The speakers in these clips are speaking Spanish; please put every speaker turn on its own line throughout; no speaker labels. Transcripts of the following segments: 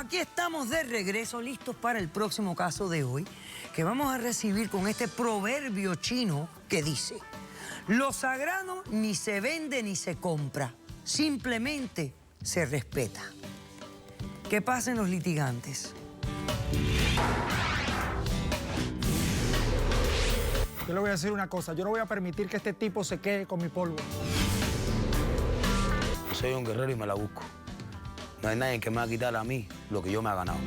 aquí estamos de regreso, listos para el próximo caso de hoy, que vamos a recibir con este proverbio chino que dice: lo sagrado ni se vende ni se compra, simplemente se respeta. ¿Qué pasa en los litigantes?
Yo le voy a decir una cosa, yo no voy a permitir que este tipo se quede con mi polvo.
Soy un guerrero y me la busco. No hay nadie que me va a quitar a mí lo que yo me he ganado.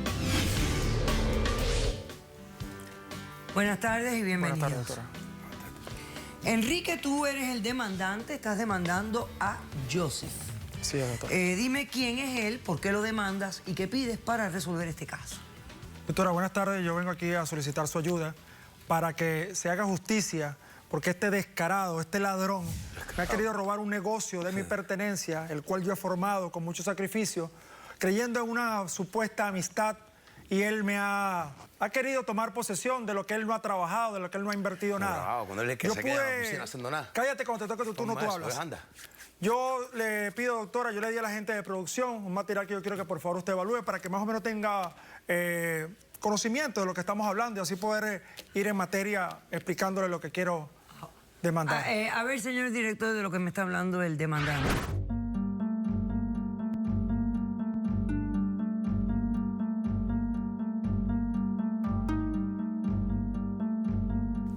Buenas tardes y bienvenidos.
Buenas tardes, doctora.
Enrique, tú eres el demandante, estás demandando a Joseph.
Sí, doctora.
Dime quién es él, por qué lo demandas y qué pides para resolver este caso.
Doctora, buenas tardes. Yo vengo aquí a solicitar su ayuda para que se haga justicia, porque este descarado, este ladrón, me ha querido robar un negocio de mi pertenencia, el cual yo he formado con mucho sacrificio, creyendo en una supuesta amistad, y él me ha querido tomar posesión de lo que él no ha trabajado, de lo que él no ha invertido nada.
Bravo, cuando él es que se queda en la oficina haciendo nada.
Cállate cuando te toque tu turno, tú hablas.
Anda.
Yo le pido, doctora, yo le di a la gente de producción un material que yo quiero que por favor usted evalúe para que más o menos tenga conocimiento de lo que estamos hablando y así poder ir en materia explicándole lo que quiero demandar.
A ver, señor director, de lo que me está hablando el demandante.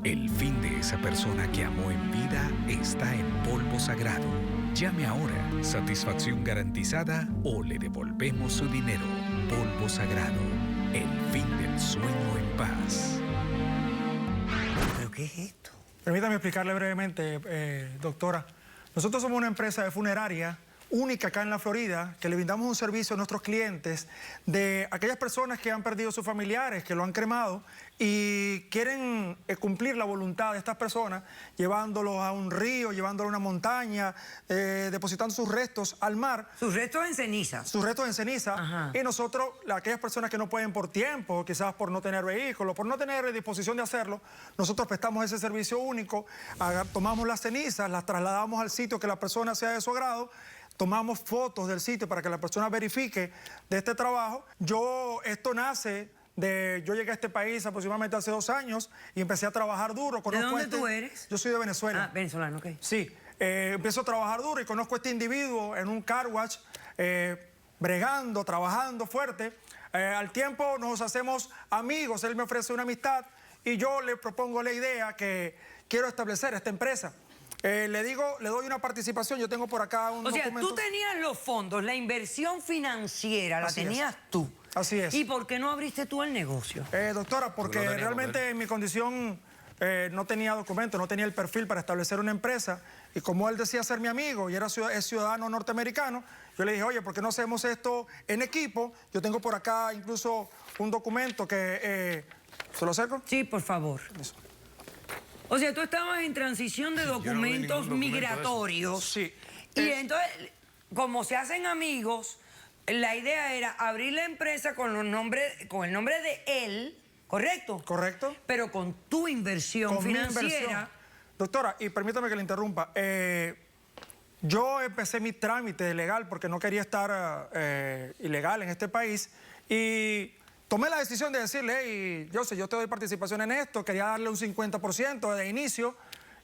El fin de esa persona que amó en vida está en polvo sagrado. Llame ahora, satisfacción garantizada o le devolvemos su dinero. Polvo sagrado, el fin del sueño en paz.
¿Pero qué es esto?
Permítame explicarle brevemente, doctora. Nosotros somos una empresa de funeraria única acá en la Florida, que le brindamos un servicio a nuestros clientes de aquellas personas que han perdido sus familiares, que lo han cremado y quieren cumplir la voluntad de estas personas, llevándolos a un río, llevándolos a una montaña, depositando sus restos al mar.
Sus restos en ceniza.
Sus restos en ceniza.
Ajá.
Y nosotros, aquellas personas que no pueden por tiempo, quizás por no tener vehículo, por no tener disposición de hacerlo, nosotros prestamos ese servicio único, tomamos las cenizas, las trasladamos al sitio que la persona sea de su agrado, tomamos fotos del sitio para que la persona verifique de este trabajo. Esto nace de... Yo llegué a este país aproximadamente hace 2 años y empecé a trabajar duro.
¿De dónde tú eres?
Yo soy de Venezuela.
Ah, venezolano, ok.
Sí, empiezo a trabajar duro y conozco a este individuo en un car wash, bregando, trabajando fuerte. Al tiempo nos hacemos amigos, él me ofrece una amistad y yo le propongo la idea que quiero establecer esta empresa. Le doy una participación, yo tengo por acá un documento.
O sea, tú tenías los fondos, la inversión financiera,
Así
la tenías tú.
Así es.
¿Y por qué no abriste tú el negocio?
Doctora, porque
no
realmente en mi condición no tenía documento, no tenía el perfil para establecer una empresa. Y como él decía ser mi amigo y es ciudadano norteamericano, yo le dije, oye, ¿por qué no hacemos esto en equipo? Yo tengo por acá incluso un documento que... ¿Se lo acerco?
Sí, por favor.
Eso.
O sea, tú estabas en transición de documentos migratorios.
Sí.
Y entonces, como se hacen amigos, la idea era abrir la empresa con el nombre de él, ¿correcto?
Correcto.
Pero con tu inversión
Con mi
financiera.
inversión. Doctora, y permítame que le interrumpa. Yo empecé mi trámite legal porque no quería estar ilegal en este país y tomé la decisión de decirle, hey, yo te doy participación en esto, quería darle un 50% de inicio.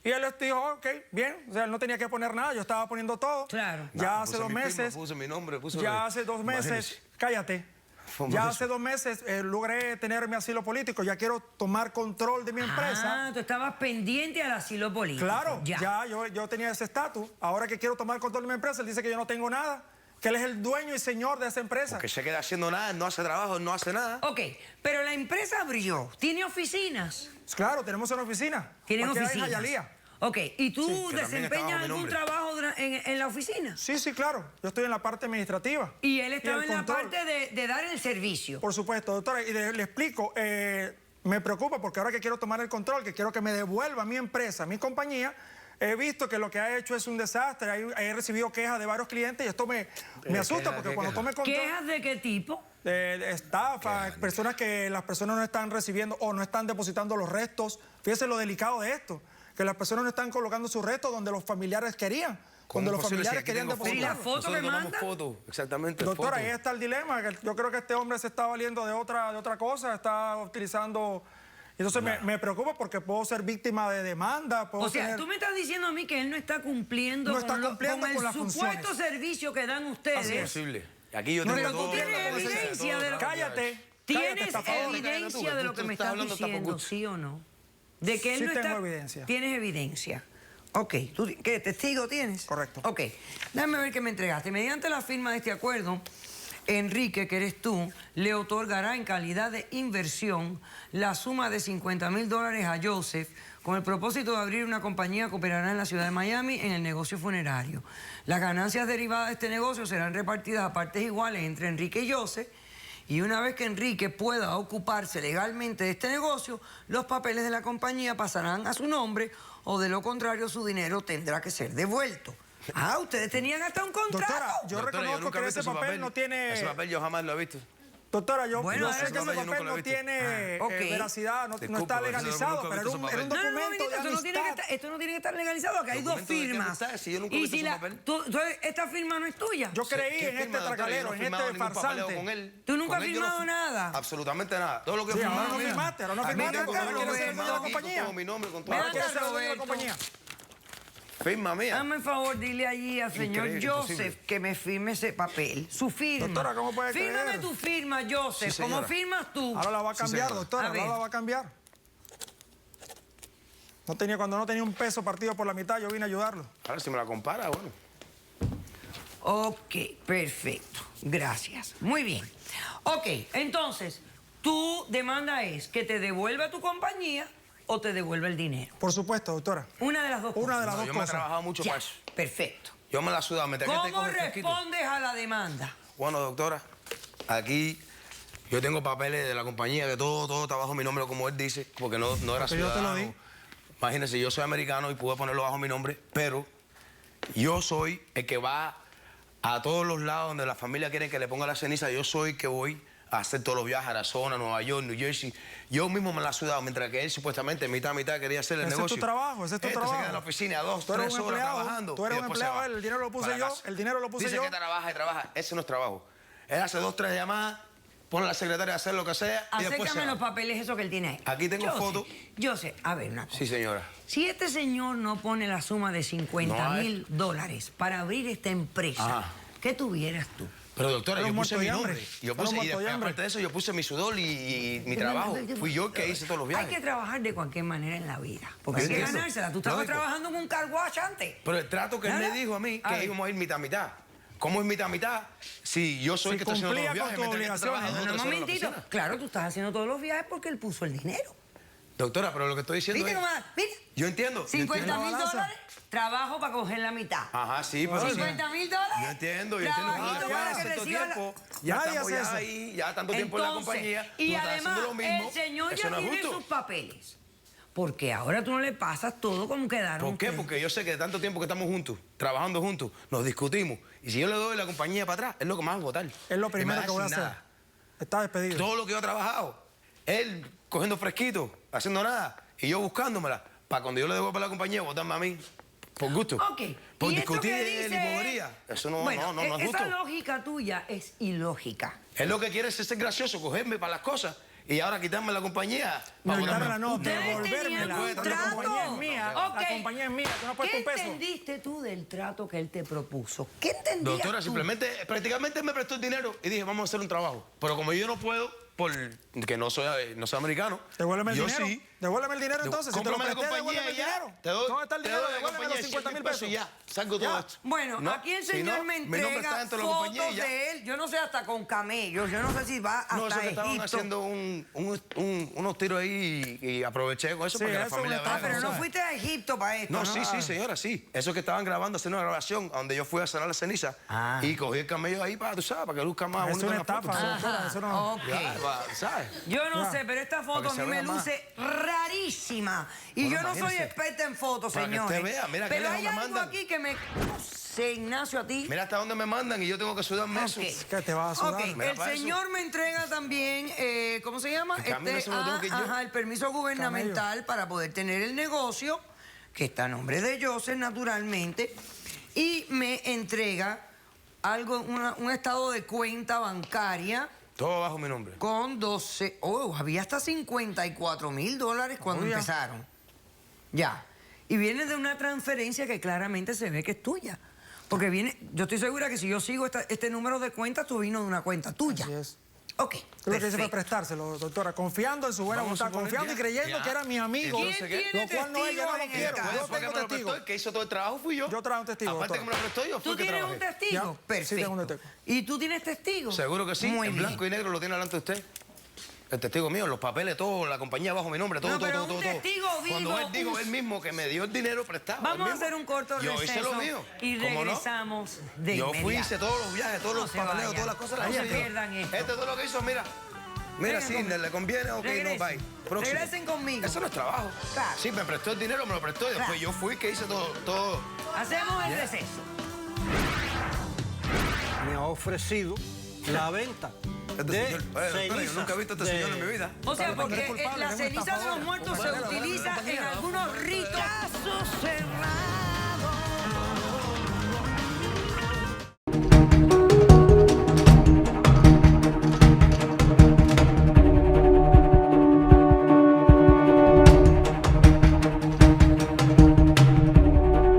Y él dijo, ok, bien, o sea, él no tenía que poner nada, yo estaba poniendo todo.
Claro.
Ya hace 2 meses.
Puse mi nombre,
Ya hace 2 meses,
Imagínese.
cállate. Ya hace 2 meses logré tener mi asilo político, ya quiero tomar control de mi empresa.
Ah, tú estabas pendiente al asilo político.
Claro, yo tenía ese estatus. Ahora que quiero tomar control de mi empresa, él dice que yo no tengo nada, que él es el dueño y señor de esa empresa.
Que se queda haciendo nada, no hace trabajo, no hace nada.
Ok, pero la empresa abrió, ¿tiene oficinas?
Claro, tenemos una oficina.
¿Tienen
Aquí en
oficinas?
Hialeah.
Ok, ¿y tú
que también está
desempeñas
bajo mi
algún
nombre.
trabajo en la oficina?
Sí, claro. Yo estoy en la parte administrativa.
Y él estaba
el
en la
control.
parte de dar el servicio.
Por supuesto, doctora. Y le explico, me preocupa porque ahora que quiero tomar el control, que quiero que me devuelva mi empresa, mi compañía, he visto que lo que ha hecho es un desastre. He recibido quejas de varios clientes y esto me asusta porque cuando tome control...
¿Quejas de qué tipo?
Estafa, personas que las personas no están recibiendo o no están depositando los restos. Fíjese lo delicado de esto, que las personas no están colocando sus restos donde los familiares querían. Cuando los familiares querían
¿Y la
depositar.
foto que manda?
Fotos, exactamente.
Doctora,
fotos.
ahí está el dilema. Que yo creo que este hombre se está valiendo de otra cosa, está utilizando... Entonces me preocupa porque puedo ser víctima de demanda. Puedo
O sea,
tener...
tú me estás diciendo a mí que él no está cumpliendo,
No está
con,
cumpliendo
con el
con las
supuesto
funciones.
servicio que dan
Es
ustedes.
imposible. Aquí yo
No,
tengo
pero tú
todo.
tienes
la evidencia,
evidencia
todo,
de lo-
Cállate.
¿Tienes
estafador.
evidencia
tú,
de lo
tú
que me
estás
estás
hablando hasta por
diciendo,
gusto.
sí o no? De que él
Sí
no
tengo
está...
evidencia.
¿Tienes evidencia? Ok. ¿Qué testigo tienes?
Correcto.
Ok. Déjame ver qué me entregaste. Mediante la firma de este acuerdo, Enrique, que eres tú, le otorgará en calidad de inversión la suma de $50,000 a Joseph con el propósito de abrir una compañía que operará en la ciudad de Miami en el negocio funerario. Las ganancias derivadas de este negocio serán repartidas a partes iguales entre Enrique y Joseph, y una vez que Enrique pueda ocuparse legalmente de este negocio, los papeles de la compañía pasarán a su nombre, o de lo contrario su dinero tendrá que ser devuelto. Ah, ustedes tenían hasta un contrato.
Doctora, yo
Doctora,
reconozco
nunca he
que
visto
ese
su
papel no tiene...
Ese papel yo jamás lo he visto.
Doctora, yo
Bueno,
sé
ese
que ese
papel yo nunca
papel
lo he
no
visto.
tiene
Ok.
veracidad, no
Disculpa,
está
pero yo
legalizado,
nunca he
pero
visto
era
ese
un
papel.
No,
documento
momentito,
de
esto no tiene que
amistad.
estar, esto no tiene que estar legalizado, acá hay dos
¿Documento de qué
firmas.
amistad? Si yo nunca he
Y
visto
si
ese
la,
papel.
entonces, esta firma no es tuya.
Yo creí
¿Qué
en este
firma, doctora? Yo
tracalero,
no he
en
firmado
este
ningún papeleo
farsante.
con él.
Tú nunca
Con
has
él yo no
firmado
fir-
nada.
Absolutamente nada. Todo lo que he
Sí,
firmado...
ahora no
mira.
firmaste, ahora no
Aquí
firmaste
tengo
Ven acá,
porque ahora quieres ser dueño de la
Roberto.
compañía.
Con mi nombre, con todo.
Ven
Ahora quieres ser
acá,
dueño de la
Roberto.
compañía.
Firma mía.
Hazme el favor, dile allí al señor
Increíble,
Joseph
imposible.
que me firme ese papel. Su firma.
Doctora, ¿cómo puede
Fírmame
creer?
tu firma, Joseph.
Sí,
¿Cómo
señora.
firmas tú?
Ahora la va a
Sí,
cambiar,
señora.
doctora,
A ver.
ahora la va a cambiar. Cuando no tenía un peso partido por la mitad, yo vine a ayudarlo.
Ahora si me la compara, bueno.
Ok, perfecto. Gracias. Muy bien. Ok, entonces, tu demanda es que te devuelva tu compañía o te devuelva el dinero.
Por supuesto, doctora.
Una de las dos
Una
cosas.
de las
No,
dos
yo me he
cosas.
trabajado mucho
Ya,
para eso.
perfecto.
Yo me la suda, me traje
¿Cómo
con el fresquito.
respondes a la demanda?
Bueno, doctora, aquí yo tengo papeles de la compañía que todo está bajo mi nombre, como él dice, porque no era
Porque yo te lo
ciudadano.
di.
Imagínense, yo soy americano y pude ponerlo bajo mi nombre, pero yo soy el que va a todos los lados donde la familia quiere que le ponga la ceniza. Yo soy el que voy a hacer todos los viajes a Arizona, Nueva York, New Jersey. Yo mismo me la he sudado, mientras que él supuestamente mitad a mitad quería hacer el
Ese es
negocio.
tu trabajo, ese es tu
Este se
trabajo.
queda en la oficina 2,
Tú eres
3
un
horas
empleado,
trabajando.
tú eres
y
un
después se
empleado,
va
el dinero lo puse
para
yo,
casa.
el dinero lo puse
Dice
yo.
que trabaja y trabaja. Ese no es trabajo. Él hace 2, 3 llamadas, pone a la secretaria a hacer lo que sea y después se
Acércame
va.
los papeles esos que él tiene ahí.
Aquí tengo
Joseph,
fotos.
Joseph, a ver una cosa.
Sí, señora.
Si este señor no pone la suma de $50,000 para abrir esta empresa,
Ajá.
¿qué tuvieras tú?
Pero doctora,
Era
yo
un
puse
muerto
mi
de
nombre.
hambre.
Yo
Era
puse,
un
y
muerto de
después,
hambre.
aparte de eso, yo puse mi sudor y mi trabajo. Fui yo el que hice todos los viajes.
Hay que trabajar de cualquier manera en la vida. Porque hay
Yo
que
entiendo.
ganársela. Tú estabas
Lógico.
trabajando en un car wash antes.
Pero el trato que él
Nada.
me dijo a mí,
A
que
ver.
íbamos a ir mitad a mitad. ¿Cómo es mitad a mitad? Si yo soy
Si
el que estoy haciendo todos
cumplía
los viajes,
con tus
mientras que él trabaja
obligaciones.
2 o
Un
3 horas en la
momentito.
oficina.
Claro, tú estás haciendo todos los viajes porque él puso el dinero.
Doctora, pero lo que estoy diciendo
¿Viste
es...
cómo? Mira.
Yo entiendo. yo entiendo.
$50,000, trabajo para coger la mitad.
Ajá, sí, pero...
$50,000.
Yo entiendo, yo entiendo.
Trabajito
Pero
para
ya
que
hace tanto
reciba la-
tiempo, ya
Nadie
estamos
hace
ya
eso.
ahí, ya tanto tiempo en la
Entonces,
compañía.
y
tú estás
además,
haciendo lo mismo.
el señor
Eso
ya
no es
tiene
justo.
sus papeles. Porque ahora tú no le pasas todo como quedaron
¿Por qué?
ustedes.
Porque yo sé que de tanto tiempo que estamos juntos, trabajando juntos, nos discutimos. Y si yo le doy la compañía para atrás, es lo que más va a votar.
Es lo primero que voy a hacer.
Nada.
Está despedido.
Todo lo que yo he trabajado, él cogiendo fresquito, haciendo nada, y yo buscándomela, para cuando yo le devuelva la compañía, votarme a mí, por gusto.
Ok.
Por
y esto
discutir
que
él
dice
y bobería. Eso no,
bueno,
no es justo.
esa lógica tuya es ilógica.
Él lo que quiere es ser gracioso, cogerme para las cosas, y ahora quitarme la compañía.
No,
para
quitármela
votarme.
no,
Ustedes
devolvérmela.
tenían un
La
trato.
compañía es mía.
Ok.
La compañía es mía. Tú no puedes
¿Qué
un peso.
entendiste tú del trato que él te propuso? ¿Qué entendías
Doctora,
tú?
simplemente, prácticamente él me prestó el dinero y dije, vamos a hacer un trabajo. Pero como yo no puedo, porque no soy americano,
Devuélveme el
yo
dinero.
sí.
Devuélveme el dinero entonces. Si te lo
Cómprame la
presté,
compañía
devuélveme el
y ya.
dinero.
Te doy,
¿Dónde está el
te
dinero?
doy la
Devuélveme los
compañía
50,000 pesos.
y ya. Salgo
Ya.
todo esto.
Bueno,
¿No?
aquí el
Si
señor
no,
me
mi nombre está
entrega
dentro de la compañía
fotos
y ya.
de él. Yo no sé, hasta con camellos. Yo no sé si va hasta
No, eso que estaban
Egipto.
haciendo unos tiros ahí y aproveché con eso
Sí,
para que la
eso
familia
es
vea.
una
Pero no
¿sabes?
fuiste a Egipto para esto,
No,
¿no?
sí, señora, sí. Eso que estaban grabando, haciendo una grabación donde yo fui a sanar la ceniza
Ah.
y cogí el camello ahí para, tú sabes, para que luzca más
Es
bonito
una
en la foto.
estafa,
¿sabes?
doctora. Eso no...
Ok.
Ya, ¿sabes?
Yo no
Ya.
sé, pero esta foto
Para
a
que
mí
se
me
vea más.
luce rarísima. Y
Bueno,
yo no soy
imagínese.
experta en fotos,
Para que
señores.
usted vea, mira,
pero
que
hay
me
algo
mandan.
aquí que me... No sé, Ignacio, a ti.
Mira hasta dónde me mandan y yo tengo que sudarme eso.
Ok.
¿Qué te vas a sudar?
Ok,
Mira
el
para eso.
señor me entrega también, ¿cómo se llama?
El camino ese me lo tengo que ir yo.
el permiso gubernamental para poder tener el negocio. que está a nombre de Joseph, naturalmente, y me entrega algo, un estado de cuenta bancaria
Todo bajo mi nombre.
con 12... Oh, había hasta $54,000 cuando
Oiga.
empezaron. Ya. Y viene de una transferencia que claramente se ve que es tuya. Porque viene... Yo estoy segura que si yo sigo este número de cuentas, tú vino de una cuenta tuya.
Así es.
Ok,
Creo que hice fue
perfecto.
prestárselo, doctora, confiando en su buena
Vamos a
voluntad,
suponer
confiando y
ya.
creyendo
Ya.
que era mi amigo,
Entonces, ¿qué?
¿Quién
lo cual no es, yo no lo
en el
quiero.
caso?
Yo
Fue que
tengo
me lo
testigos.
prestó, el que hizo todo el trabajo fui yo.
Yo traje un testigo,
Aparte
doctora.
que me lo prestó yo, fue
¿Tú
el que
tienes un
trabajé.
testigo?
Ya, sí
Perfecto.
tengo un testigo.
¿Y tú tienes testigo?
Seguro que sí,
Muy
en
bien.
blanco y negro lo tiene delante de usted. El testigo mío, los papeles, todo, la compañía bajo mi nombre, todo,
No,
todo,
pero
todo,
un
todo.
testigo
Cuando
vivo,
él dijo él mismo que me dio el dinero prestado.
Vamos
él
a
mismo.
hacer un corto
Yo
receso
hice lo mío.
y
¿Cómo no?
regresamos de
Yo fui,
inmediato.
hice todos los viajes, todos
No
los
se
papeleos,
vayan.
todas las cosas. las
No se
hice yo.
pierdan esto.
Este todo lo que hizo, mira. Mira,
Vengan
sí,
conmigo.
le conviene, ok,
Regresen.
no, bye. Próximo.
Regresen conmigo.
Eso no es trabajo.
Claro.
Sí, me prestó el dinero, me lo prestó y después
Claro.
yo fui que hice todo.
Hacemos el receso.
Me ha ofrecido la venta
Este
de
señor, doctora, yo
cenizas
nunca he visto a este
de-
señor en mi vida.
O sea,
Padre,
porque
es culpable,
la
es un
ceniza de los
estafador.
muertos se
Compañera,
utiliza en
compañera.
algunos ritos. Caso cerrado.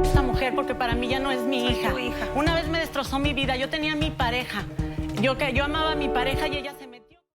Esta mujer, porque para mí ya no es mi hija. Una vez me destrozó mi vida. Yo tenía mi pareja. Yo amaba a mi pareja y ella se